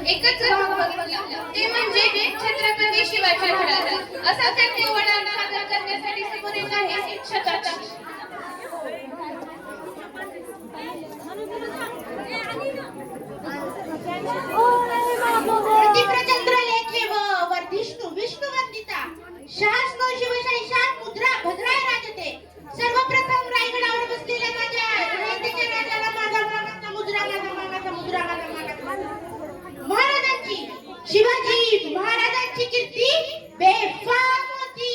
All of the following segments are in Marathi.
एकच ते म्हणजे छत्रपती शिवाजी महाराज. असा त्यांनी वडाला सादर करण्यासाठी समोर येत आहे शिक्षकाचा. प्रतिप्रचंद्र लेखे व वर्धिष्णू विष्णू वंदिता शासनो शिवशाही शाह मुद्रा भद्राय राजते. सर्वप्रथम रायगडावर बसलेल्या माझ्या रयतेच्या राजाला माझा मानाचा मुद्रा माझा मानाचा मुद्रा माझा मानाचा. महाराजांची शिवाजी महाराजांची कीर्ती बेफाम होती.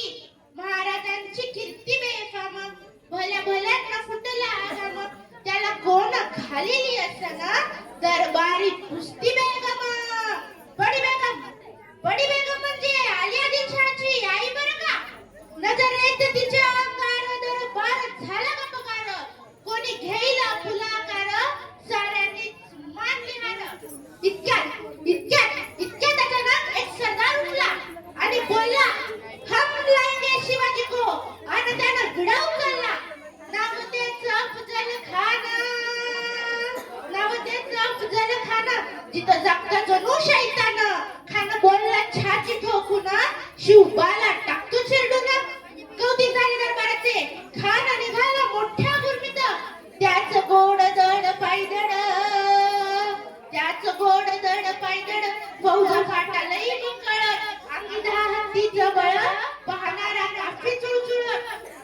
महाराजांची कीर्ती बेफाम. भल्या भल्यात फुटला आगम. त्याला कोण खालेली असताना दरबारी कुस्ती बेगम. बडी बेगम म्हणजे आलिया दिलशाची आई बरं का. नजर येते तिच्या अंगार दरबार झाला का पगार. कोणी घेईल फुलाकार साऱ्यांनीच मान लिहार. इतक्यात अचानक एक सरदार उठला आणि बोलला हम लाएंगे शिवाजी को. आणि त्यानं विडा उचलला. नाव त्याचं अफजल खान. जिथं जगता जणू शैतान. खान बोलला छाती ठोकून शिवबाला टाकतो चिरडून. कौती झाले दरबाराचे. खान निघाला मोठ्या गुरमीत. त्याच गोड दड पायदड फौज फाटालई मुकळ. अंगी हत्ती जवळ पाहणारा काफी चुळचुळ.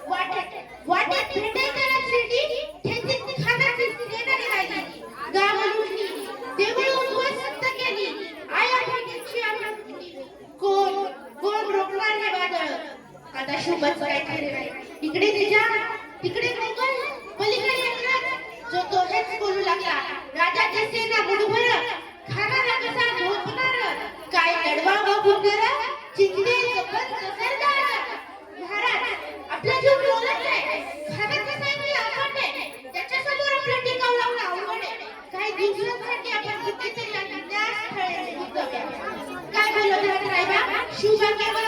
वाटेत भेटे त्याला शिर्डी. ठेचीत खानाची सेना निघाली. गाव लुटली देऊळ उद्ध्वस्त केली. आया बहिणीची आम्हा कोण रोखणार हे वादळ. आता शुभच काय ठरले नाही. इकडे तिच्या तिकडे मोगल पलीकडे इंग्रज. जो तो हेच बोलू लागला. राजाची सेना मुठभर खानाला कसा झोपणार. काय लढवा बघणार चिंते पंच सरदार. महाराज आपला जीव बोलत आहे. खानाचं सैन्य अफाट आहे. त्याच्यासमोर आपलं टिकाव लावणं अवघड आहे. काही दिवसांसाठी आपण कुठेतरी अज्ञात स्थळी जाऊया. काय बोलत आहात रायबा. शिवभाग्यावर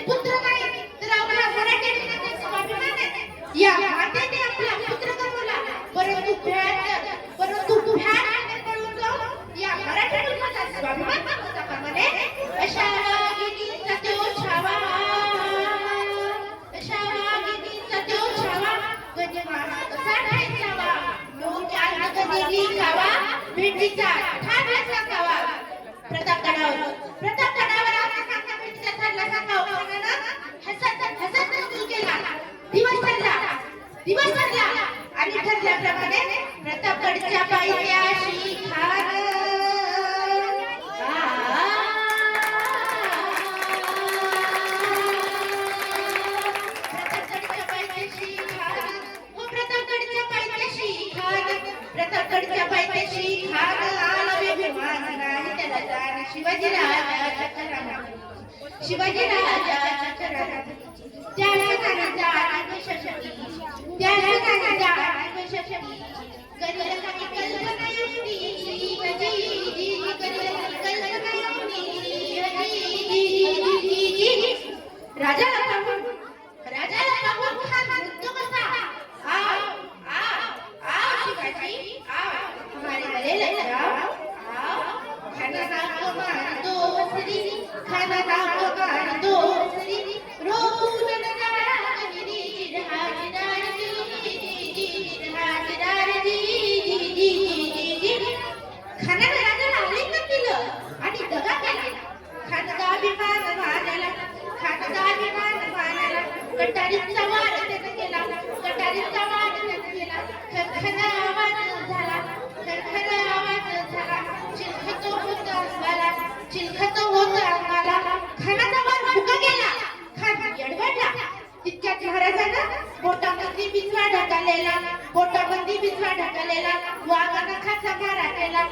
पुत्र नाही तर आपला मराठी स्वाभिमान आहे. या मातेने आपला पुत्र गमावला. परंतु पळून जाऊन या मराठी कुटुंबाचा स्वाभिमान गमावता कामा नये. अशा वाघिणीचा तो छावा. गजमाना कसा ठायचावा. मोठ्या नगरीली गावा भेटीचा ठाणा सांगावा. प्रताप तडावर आता सांगा भेटीचा ठरला सांगावा. हसत सुरू केला. दिवस ठरला आणि ठरल्याप्रमाणे प्रतापगडच्या पायथ्याशी खान. प्रतापगडच्या पायथ्याशी खान आला बेभिमान नाही त्याला जाण. शिवाजी राजाच्या करारात त्याला कानाचा शशकी. करील काही कल्पना येऊनी. राजाला पाहून खान म्हणतो कसा. शिवाजी हमारे गले लग जाओ. खाना नाम मान दो श्री. रोज खानाने राजाला आलिंगन दिलं आणि दगा केला. खानाचा अभिमान मानाला. कटारीचा वार त्याने केला. खरखर आवाज झाला. चिलखत होत अंगाला. खानाचा वार फुका गेला. खान यडवडला. तितक्यात महाराजांना बोटामध्ये बिचवा ढकललेला. वाघानं खाचा मारा केला.